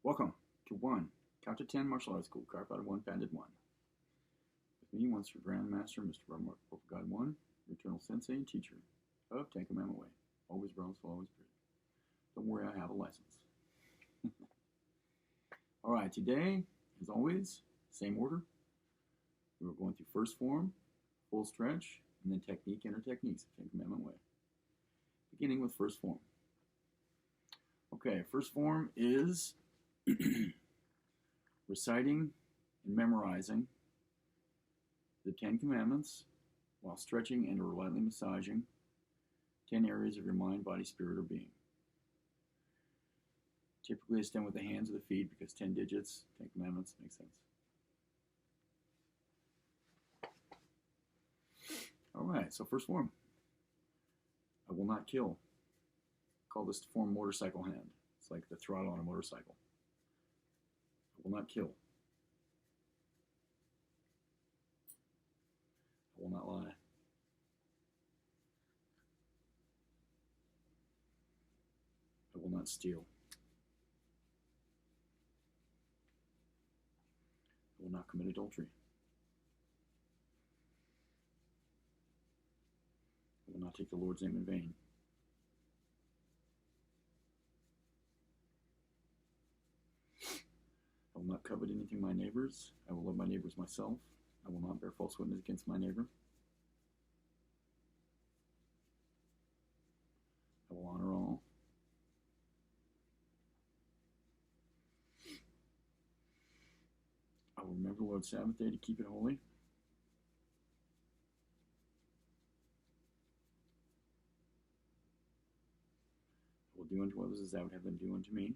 Welcome to one Count to 10 Martial Arts School, carved out of one, banded one. With me, once your Grandmaster, Mr. God 1, your eternal sensei and teacher of Commandment Way. Always bronze, always period. Don't worry, I have a license. Alright, today, as always, same order. We were going through first form, full stretch, and then technique, inner techniques of Commandment Way. Beginning with first form. Okay, first form is reciting and memorizing the 10 Commandments while stretching and or lightly massaging 10 areas of your mind, body, spirit, or being. Typically it's done with the hands or the feet because 10 digits, 10 Commandments, makes sense. Alright, so first form. I will not kill. Call this form motorcycle hand. It's like the throttle on a motorcycle. I will not kill. I will not lie. I will not steal. I will not commit adultery. I will not take the Lord's name in vain. I will not covet anything my neighbor's. I will love my neighbors myself. I will not bear false witness against my neighbor. I will honor all. I will remember the Lord's Sabbath day to keep it holy. I will do unto others as I would have them do unto me.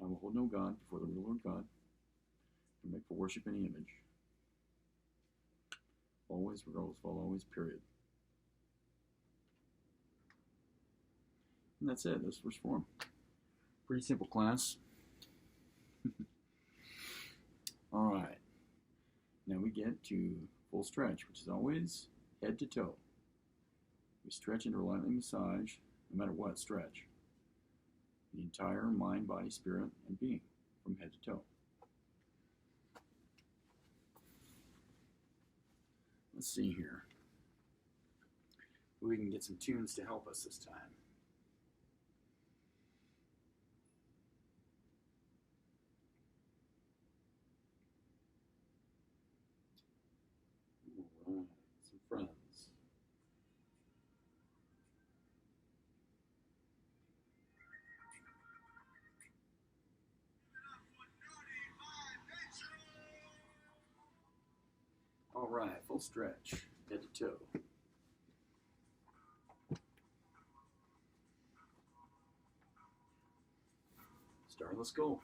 I will hold no God before the real Lord God, and make for worship any image. Always, regardless of all, always, period. And that's it. That's first form. Pretty simple class. Alright. Now we get to full stretch, which is always head to toe. We stretch and lightly massage, no matter what, stretch. The entire mind, body, spirit, and being, from head to toe. Let's see here. We can get some tunes to help us this time. All right, some friends. All right, full stretch, head to toe. Start, let's go.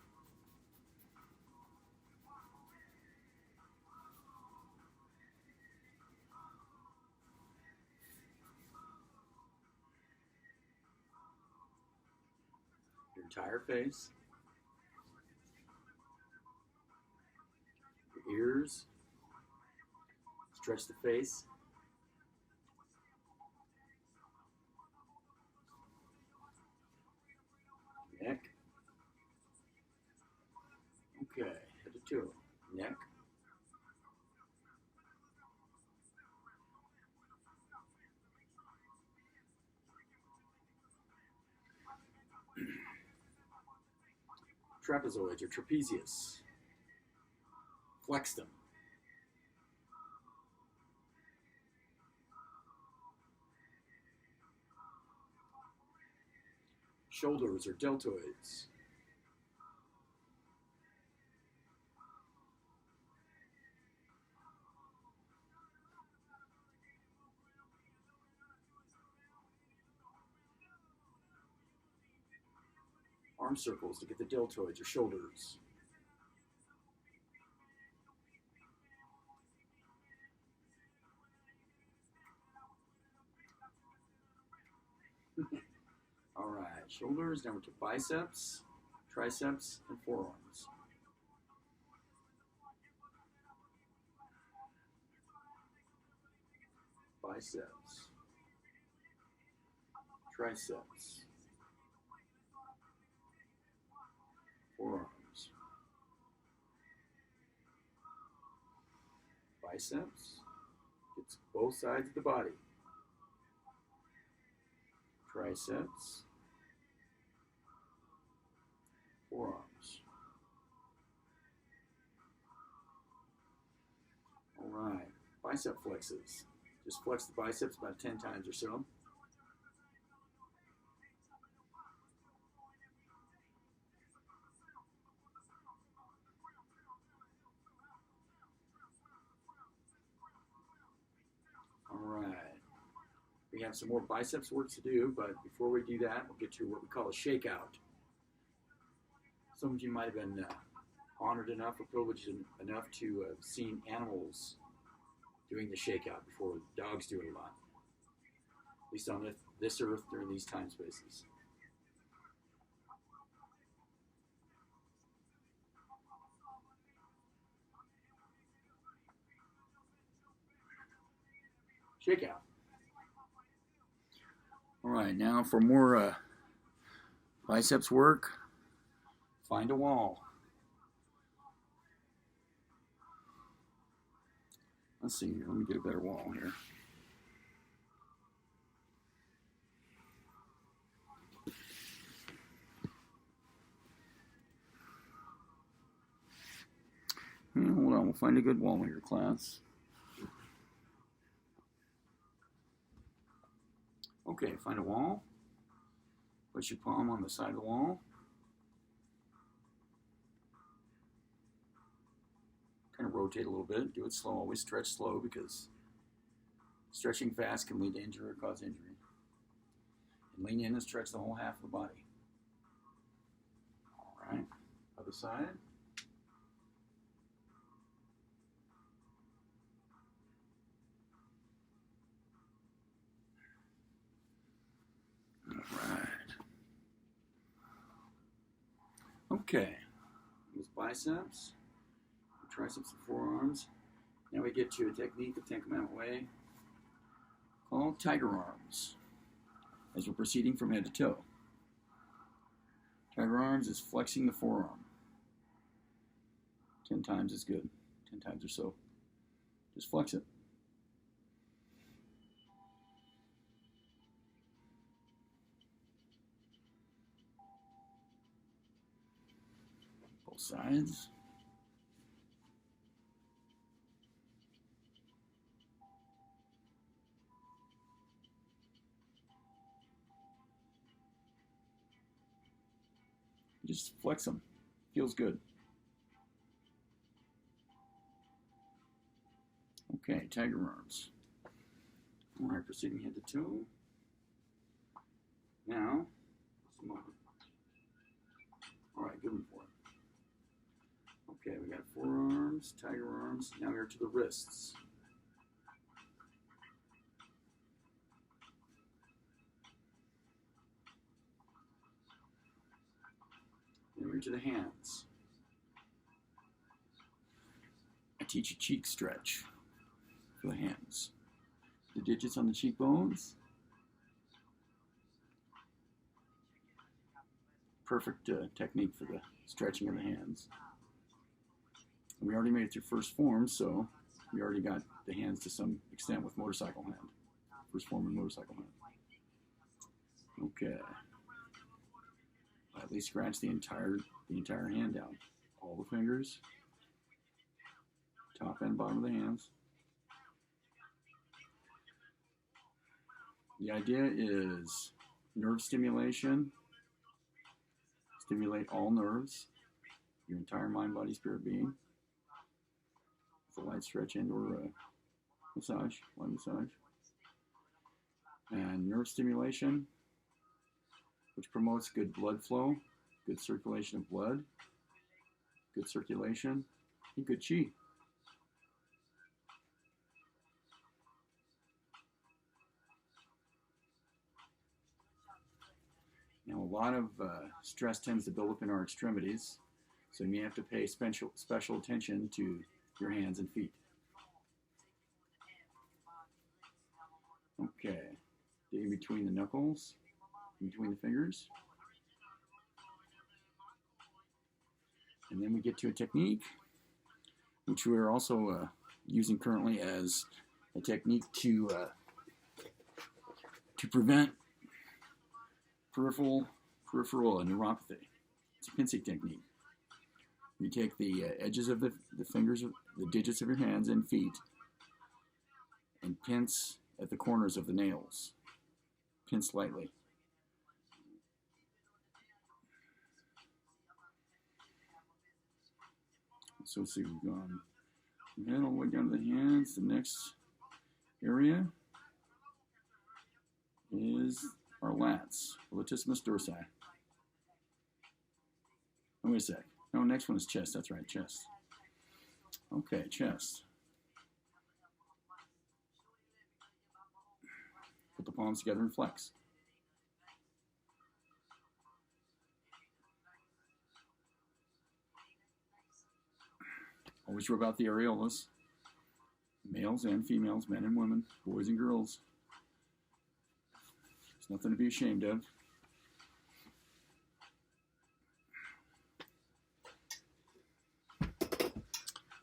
Your entire face, your ears, stretch the face, neck, okay, head to toe, neck, trapezoids or trapezius, flex them. Shoulders or deltoids. Arm circles to get the deltoids or shoulders. All right, shoulders, down to biceps, triceps, and forearms. Biceps. triceps, forearms, biceps, gets both sides of the body, triceps, forearms. All right, bicep flexes. Just flex the biceps about 10 times or so. All right. We have some more biceps work to do, but before we do that, we'll get to what we call a shakeout. Some of you might have been honored enough or privileged enough to have seen animals doing the shakeout before. Dogs do it a lot, at least on this earth during these time spaces. Shakeout. All right, now for more biceps work, find a wall. Let's see here. Let me get a better wall here. Yeah, hold on. We'll find a good wall here, class. Okay, find a wall. Place your palm on the side of the wall. Kind of rotate a little bit. Do it slow. Always stretch slow because stretching fast can lead to injury or cause injury. And lean in and stretch the whole half of the body. All right. Other side. All right. Okay. Those biceps, triceps, and forearms. Now we get to a technique of Commandment Way called tiger arms, as we're proceeding from head to toe. Tiger arms is flexing the forearm. 10 times is good. 10 times or so. Just flex it. Both sides. Just flex them. Feels good. Okay, tiger arms. All right, proceeding head to toe. Now, just a moment. All right, good one for it. Okay, we got forearms, tiger arms. Now we're to the wrists. Then we're to the hands. I teach a cheek stretch for the hands. The digits on the cheekbones. Perfect technique for the stretching of the hands. And we already made it through first form, so we already got the hands to some extent with motorcycle hand. First form and motorcycle hand. Okay. At least scratch the entire hand down. All the fingers. Top and bottom of the hands. The idea is nerve stimulation. Stimulate all nerves, your entire mind, body, spirit, being. With a light stretch and or massage, light massage. And nerve stimulation, which promotes good blood flow, good circulation of blood, good circulation, and good chi. Now, a lot of stress tends to build up in our extremities, so you may have to pay special attention to your hands and feet. Okay, dig in between the knuckles. in between the fingers. And then we get to a technique, which we are also using currently as a technique to prevent peripheral neuropathy. It's a pincing technique. You take the edges of the fingers, the digits of your hands and feet, and pinch at the corners of the nails. Pinch lightly. So let's see, we've gone from the head all the way down to the hands. The next area is our lats, latissimus dorsi. Oh, wait a sec. No, next one is chest. That's right, chest. Okay, chest. Put the palms together and flex. Always rub out the areolas. Males and females, men and women, boys and girls. There's nothing to be ashamed of.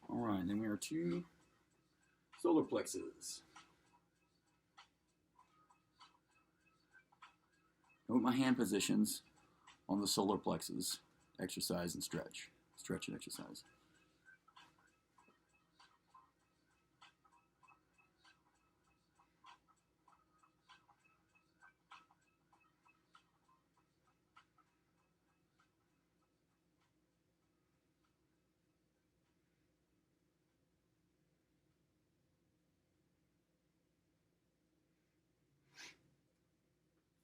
All right, then we are to solar plexus. Note my hand positions on the solar plexus. Exercise and stretch. Stretch and exercise.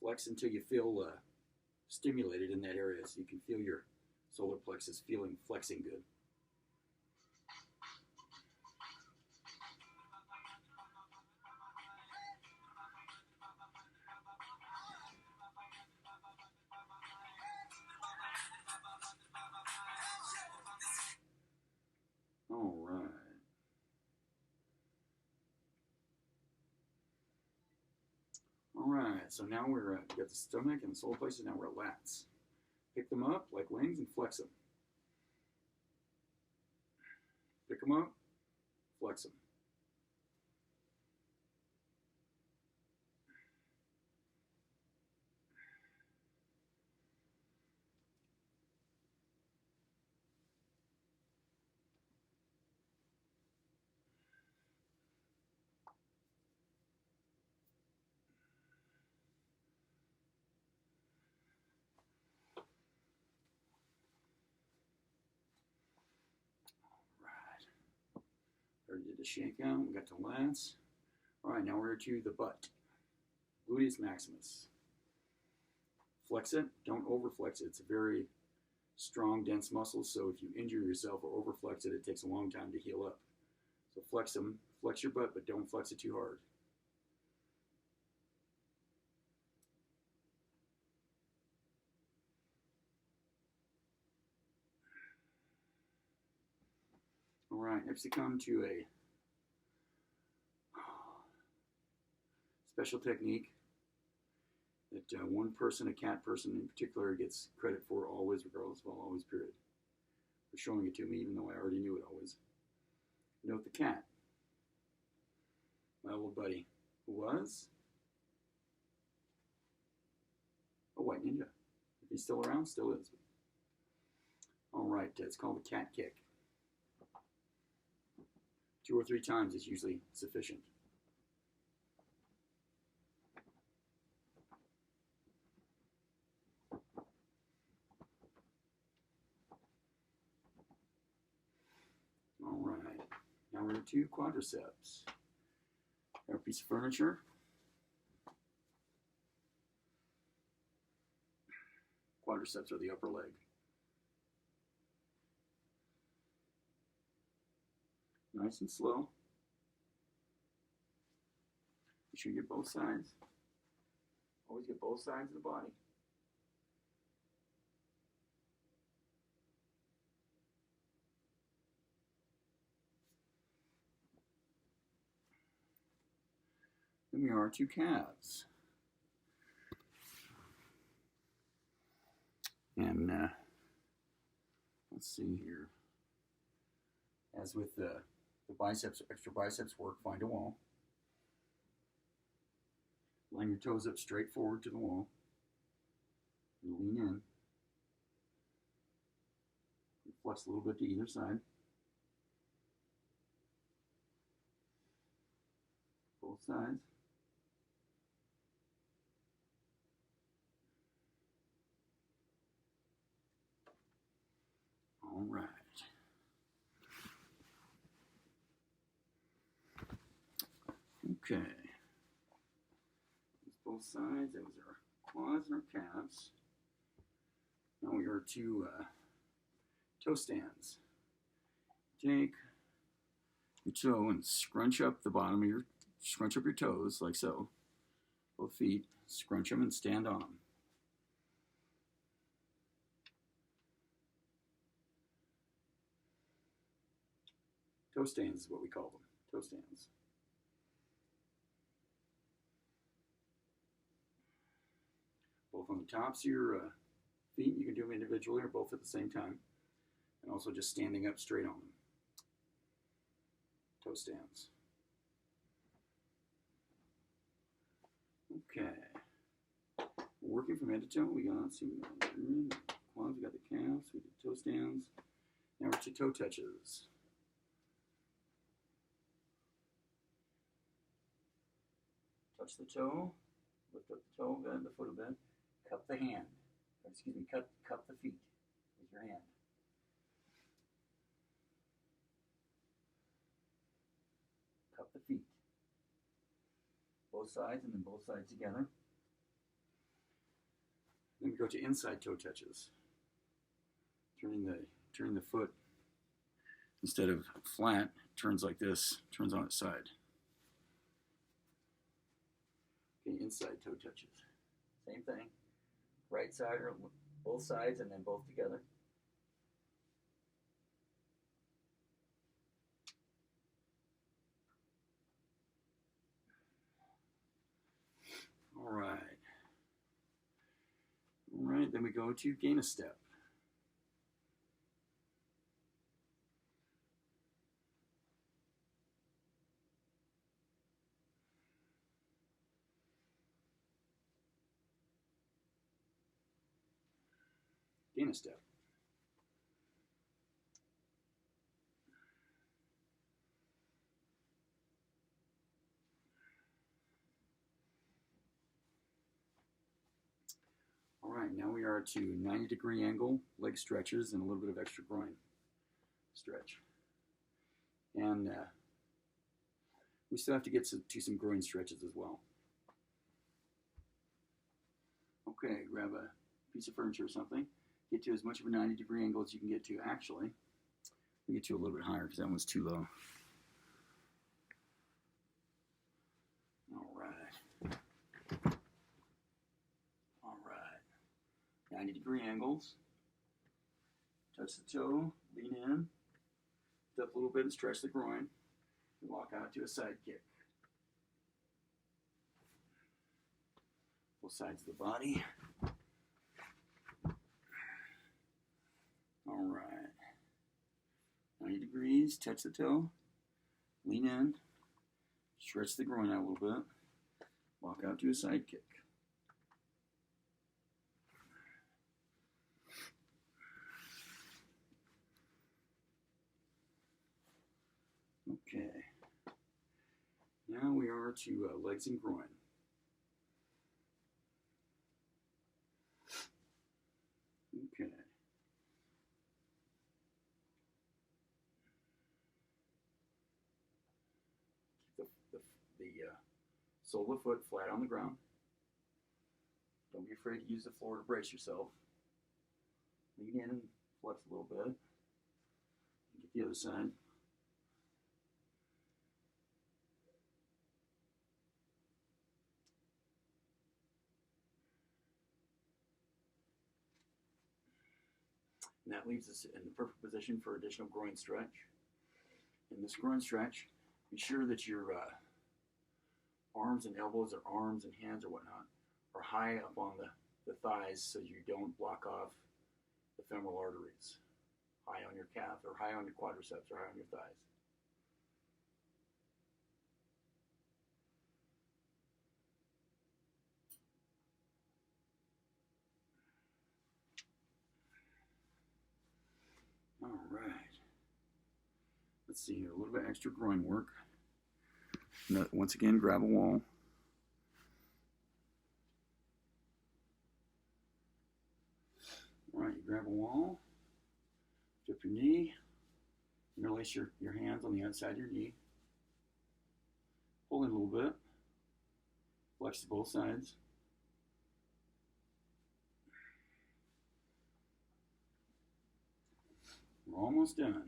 Flex until you feel stimulated in that area, so you can feel your solar plexus flexing good. All right. All right, so now we got the stomach and the solar plexus. Now we're at lats. Pick them up like wings and flex them. Pick them up, flex them. Already did the shake out. We got to lats. All right, now we're to the butt. Gluteus maximus. Flex it. Don't overflex it. It's a very strong, dense muscle, so if you injure yourself or overflex it, it takes a long time to heal up. So flex them. Flex your butt, but don't flex it too hard. All right, next we come to a special technique that one person, a cat person in particular, gets credit for always, regardless of all, always, period. For showing it to me, even though I already knew it always. Note the cat. My old buddy, who was a white ninja. If he's still around, still is. All right, it's called the cat kick. 2 or 3 times is usually sufficient. All right, now we're to quadriceps. Our piece of furniture. Quadriceps are the upper leg. Nice and slow. Make sure you get both sides. Always get both sides of the body. Then we are 2 calves. And let's see here. As with the biceps, extra biceps work, find a wall. Line your toes up straight forward to the wall. And lean in. Flex a little bit to either side. Both sides. All right. Okay. That's both sides. Those are quads and our calves. Now we are to toe stands. Take your toe and scrunch up the bottom of scrunch up your toes like so. Both feet, scrunch them and stand on them. Toe stands is what we call them, toe stands. Both on the tops of your feet, you can do them individually or both at the same time. And also just standing up straight on them. Toe stands. Okay. We're working from head to toe. We got, let's see, we got the quads, we got the calves, we did toe stands. Now we're to toe touches. Touch the toe, lift up the toe, bend the foot a bit, cup the hand. Excuse me, cup the feet with your hand. Cup the feet. Both sides and then both sides together. Then we go to inside toe touches. Turning the foot, instead of flat, turns like this, turns on its side. Okay, inside toe touches. Same thing. Right side or both sides and then both together. All right. All right, then we go to gain a step. Gain a step. All right, now we are to 90-degree angle, leg stretches, and a little bit of extra groin stretch. And we still have to get to some groin stretches as well. Okay, grab a piece of furniture or something. Get to as much of a 90-degree angle as you can get to. Actually, we get to a little bit higher because that one's too low. All right. All right. 90-degree angles. Touch the toe, lean in, step a little bit and stretch the groin, and walk out to a side kick. Both sides of the body. All right. 90 degrees, touch the toe, lean in, stretch the groin out a little bit, walk out to a side kick. Okay. Now we are to legs and groin. Okay. Keep the sole of the foot flat on the ground. Don't be afraid to use the floor to brace yourself. Lean in and flex a little bit. Get the other side. And that leaves us in the perfect position for additional groin stretch. In this groin stretch, be sure that your arms and elbows or arms and hands or whatnot are high up on the thighs so you don't block off the femoral arteries, high on your calf, or high on your quadriceps, or high on your thighs. All right. Let's see here, a little bit extra groin work. Once again, grab a wall. All right, you grab a wall, flip your knee, interlace your hands on the outside of your knee. Pull in a little bit, flex to both sides. We're almost done.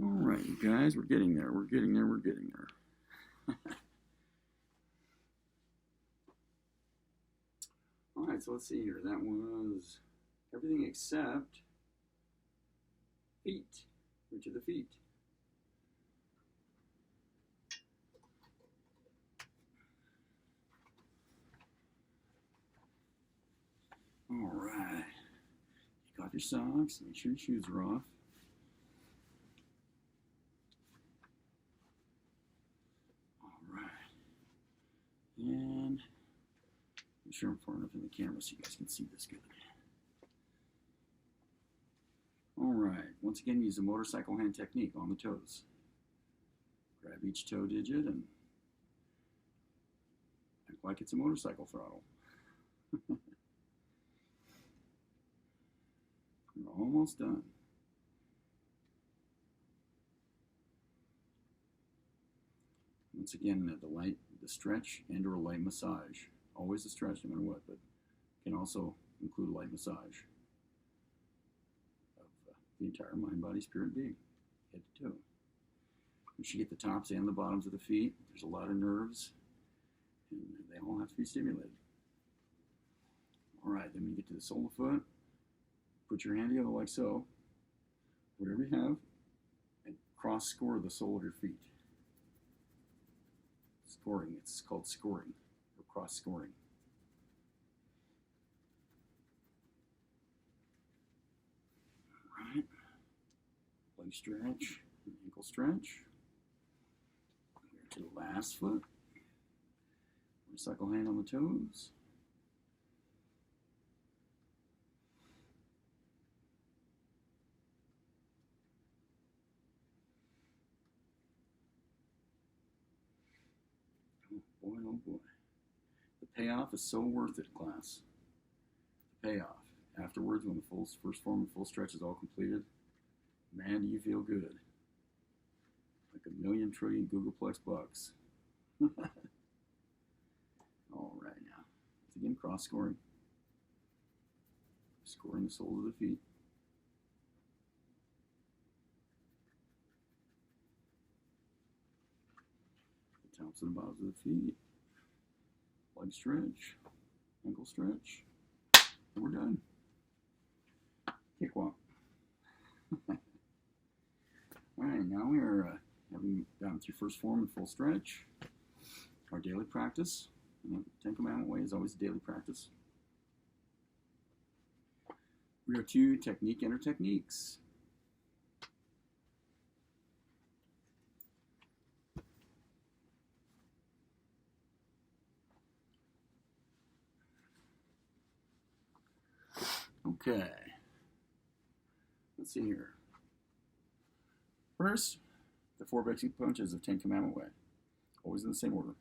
All right, you guys, we're getting there. We're getting there. We're getting there. All right, so let's see here. That was everything except feet. Reach of the feet. All right. Take off your socks. Make sure your shoes are off. And I'm sure I'm far enough in the camera so you guys can see this good. All right, once again, use the motorcycle hand technique on the toes. Grab each toe digit and act like it's a motorcycle throttle. We're almost done. Once again, the stretch and or a light massage. Always a stretch no matter what, but can also include a light massage of the entire mind, body, spirit being, head to toe. You should get the tops and the bottoms of the feet. There's a lot of nerves, and they all have to be stimulated. All right, then when you get to the sole of the foot, put your hand together like so, whatever you have, and cross score the sole of your feet. Scoring, it's called scoring, or cross scoring. All right, leg stretch, ankle stretch. Here to the last foot. Motorcycle hand on the toes. Oh boy, oh boy. The payoff is so worth it, class. The payoff. Afterwards, when the first form of full stretch is all completed, man, do you feel good. Like a million trillion Googleplex bucks. All right, now. Once again, cross scoring. Scoring the soles of the feet. The tops and the bottoms of the feet. Leg stretch. Ankle stretch. And we're done. Cakewalk. All right, now we are having gotten through first form and full stretch. Our daily practice. Ten Commandment Way is always a daily practice. We are to technique enter techniques. Okay. Let's see here. First, the 4 basic punches of Ten Commandment Way. Always in the same order.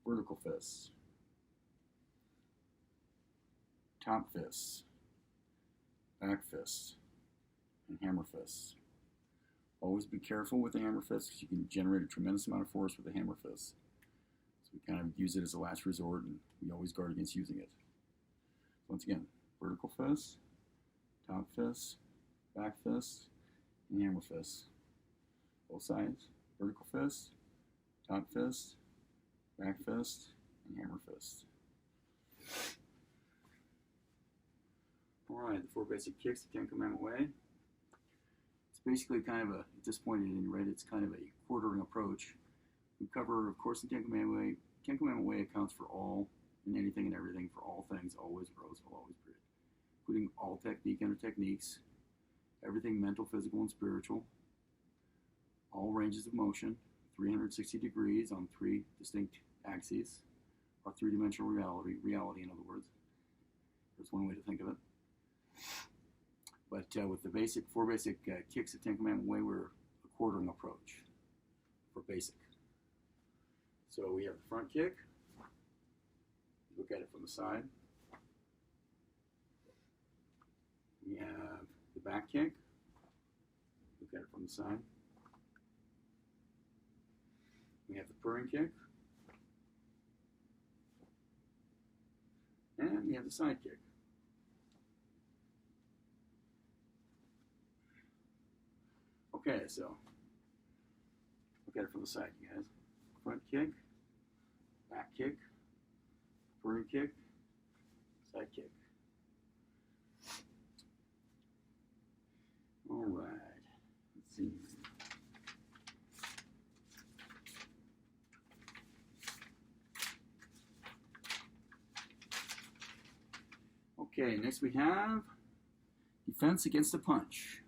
Vertical fists. Top fists. Back fists. And hammer fists. Always be careful with the hammer fists because you can generate a tremendous amount of force with the hammer fists. So we kind of use it as a last resort and we always guard against using it. Once again, vertical fists, top fists, back fists, and hammer fists. Both sides. Vertical fists, top fists, back fist, and hammer fist. Alright, the 4 basic kicks the 10 Commandment Way. It's basically kind of a, at this point at any rate, it's kind of a quartering approach. We cover, of course, the 10 Commandment Way. 10 Commandment Way accounts for all and anything and everything, for all things, always, rose, will always, period. Including all technique and techniques, everything mental, physical, and spiritual, all ranges of motion, 360 degrees on 3 distinct axes, or 3-dimensional reality, in other words. There's one way to think of it. But with the 4 basic kicks of 10 Commandment Way, we're a quartering approach for basic. So we have the front kick. Look at it from the side. We have the back kick. Look at it from the side. We have the purring kick. And we have the side kick. Okay, so look at it from the side, you guys. Front kick, back kick, purring kick, side kick. All right, let's see. Okay, next we have defense against a punch.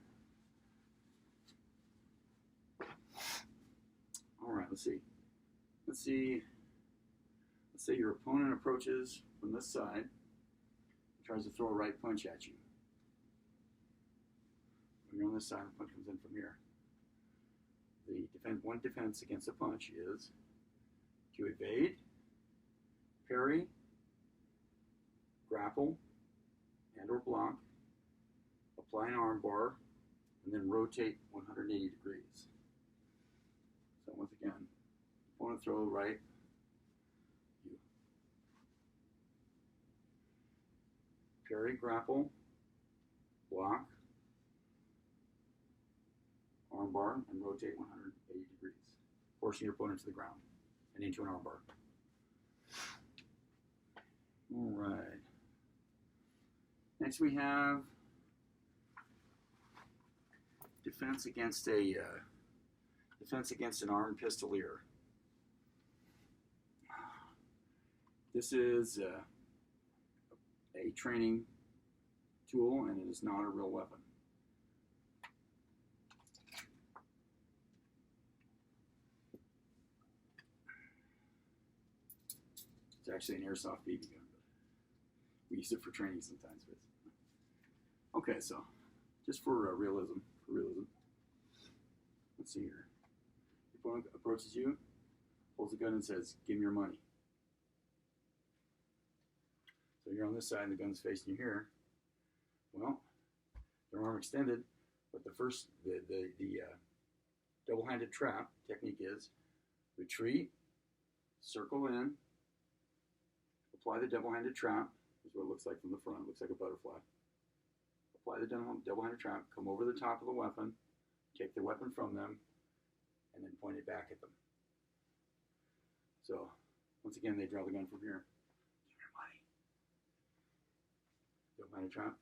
All right, let's see. Let's say your opponent approaches from this side and tries to throw a right punch at you. When you're on this side, the punch comes in from here. One defense against a punch is to evade, parry, grapple, and or block, apply an arm bar, and then rotate 180 degrees. So once again, opponent throw right, you parry, grapple, block, arm bar, and rotate 180 degrees, forcing your opponent to the ground and into an arm bar. All right. Next we have defense against an armed pistolier. This is a training tool, and it is not a real weapon. It's actually an airsoft BB gun, but we use it for training sometimes. Okay, so just for realism, let's see here. Your opponent approaches you, holds the gun, and says, "Give me your money." So you're on this side, and the gun's facing you here. Well, their arm extended, but the double-handed trap technique is retreat, circle in, apply the double-handed trap. This is what it looks like from the front. It looks like a butterfly. Apply the double-handed trap, come over the top of the weapon, take the weapon from them, and then point it back at them. So, once again, they draw the gun from here. Give me your money. Double-handed trap.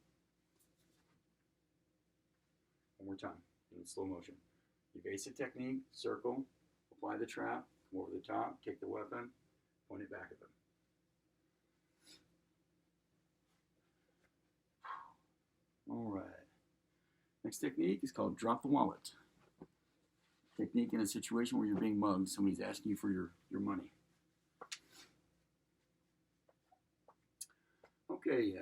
One more time, in slow motion. Evasive technique, circle, apply the trap, come over the top, take the weapon, point it back at them. All right. Next technique is called drop the wallet. Technique in a situation where you're being mugged. Somebody's asking you for your money. Okay.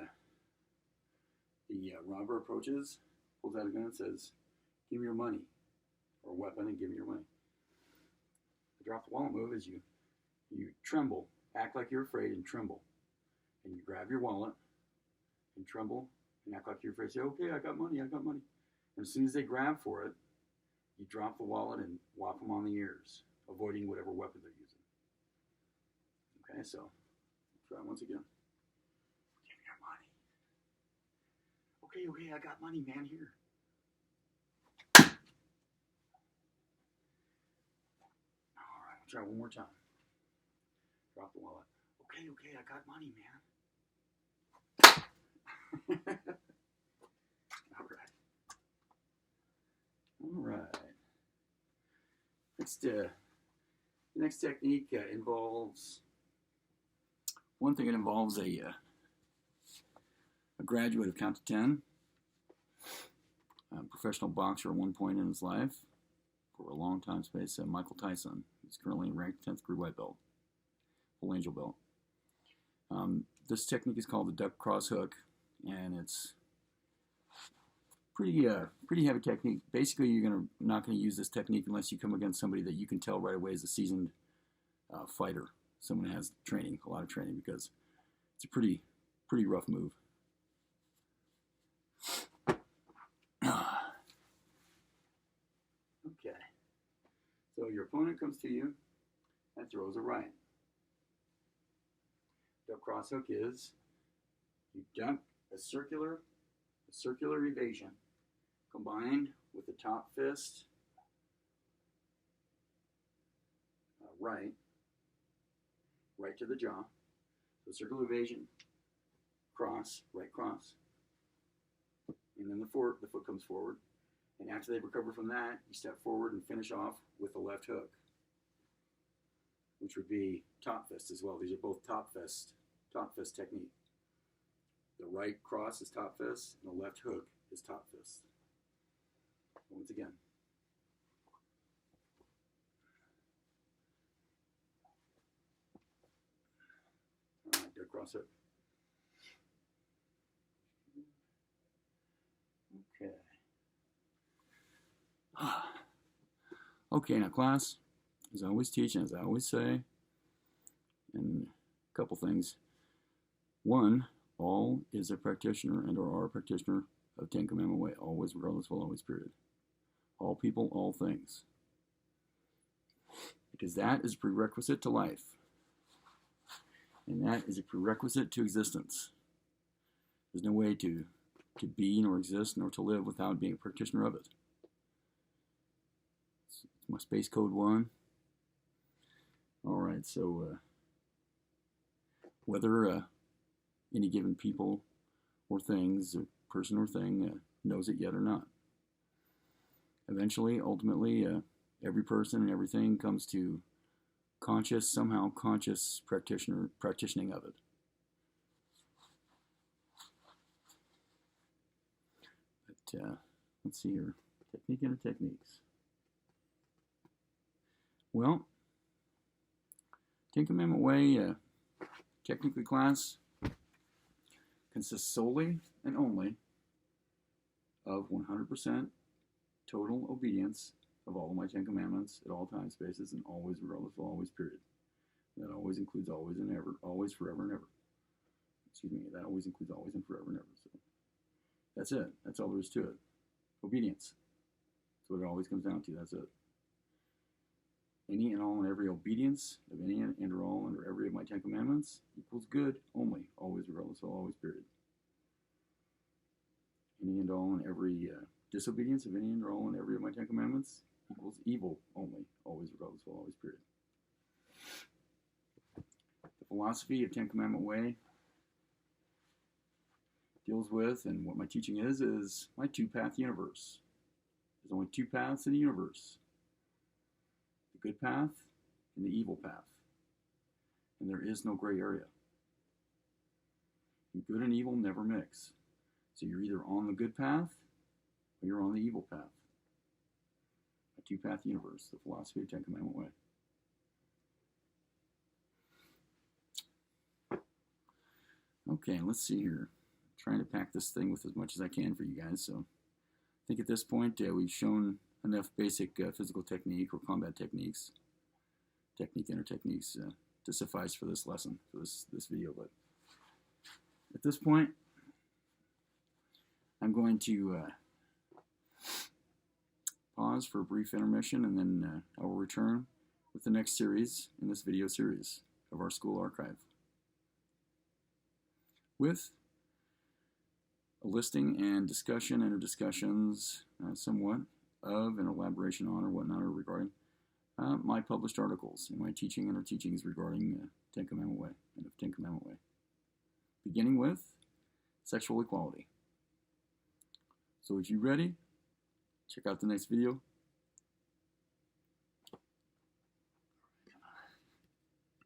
The robber approaches, pulls out a gun and says, "Give me your money," or weapon, and give me your money. The drop the wallet move is you tremble, act like you're afraid and tremble. And you grab your wallet and tremble and act like you're afraid. Say, "Okay, I got money, I got money." And as soon as they grab for it, you drop the wallet and whop them on the ears, avoiding whatever weapon they're using. Okay, so try once again. "Give me your money." "Okay, I got money, man, here." All right, I'll try one more time. Drop the wallet. Okay, I got money, man. All right. The next technique involves one thing. It involves a graduate of count to 10, a professional boxer at one point in his life for a long time space, Michael Tyson. He's currently ranked 10th degree white belt, full angel belt. This technique is called the duck cross hook, and it's pretty heavy technique. Basically, you're not going to use this technique unless you come against somebody that you can tell right away is a seasoned fighter, someone who has training, a lot of training, because it's a pretty rough move. Okay, so your opponent comes to you and throws a right. Duck cross hook is you duck a circular evasion combined with the top fist right to the jaw. So circular evasion, cross, right cross, and then the foot comes forward. And after they recover from that, you step forward and finish off with the left hook, which would be top fist as well. These are both top fist technique. The right cross is top fist, and the left hook is top fist. Once again. All right, duck cross hook. Okay. Okay, now class, as I always teach and as I always say, and a couple things. One, all is a practitioner and or are a practitioner of Ten Commandment Way, always, regardless, will always, period. All people, all things. Because that is a prerequisite to life. And that is a prerequisite to existence. There's no way to be, nor exist, nor to live without being a practitioner of it. It's my space code 1. All right, so whether any given people or things, or person or thing, knows it yet or not. Eventually, ultimately, every person and everything comes to somehow conscious practicing of it. But let's see here, technique and techniques. Well, Ten Commandment Way, technically class, consists solely and only of 100% total obedience of all of my Ten Commandments at all time spaces and always, regardless of always, period. That always includes always and ever, always, forever, and ever. Excuse me, that always includes always and forever and ever. So that's it. That's all there is to it. Obedience. That's what it always comes down to. That's it. Any and all and every obedience of any and or all under every of my Ten Commandments equals good only, always, regardless of always, period. Any and all and every disobedience of any and all and every of my Ten Commandments equals evil only, always, regardless of always, period. The philosophy of Ten Commandment Way deals with, and what my teaching is my two-path universe. There's only two paths in the universe. The good path and the evil path. And there is no gray area. And good and evil never mix. So you're either on the good path or you're on the evil path. A two-path universe, the philosophy of Ten Commandment Way. Okay, let's see here. I'm trying to pack this thing with as much as I can for you guys. So I think at this point we've shown enough basic physical technique or combat techniques, techniques to suffice for this lesson, for this video. But at this point, I'm going to pause for a brief intermission, and then I will return with the next series in this video series of our school archive, with a listing and discussion and discussions somewhat of an elaboration on or whatnot or regarding my published articles and my teaching and our teachings regarding Ten Commandment Way and of Ten Commandment Way. Beginning with sexual equality. So, are you ready Check out the next video.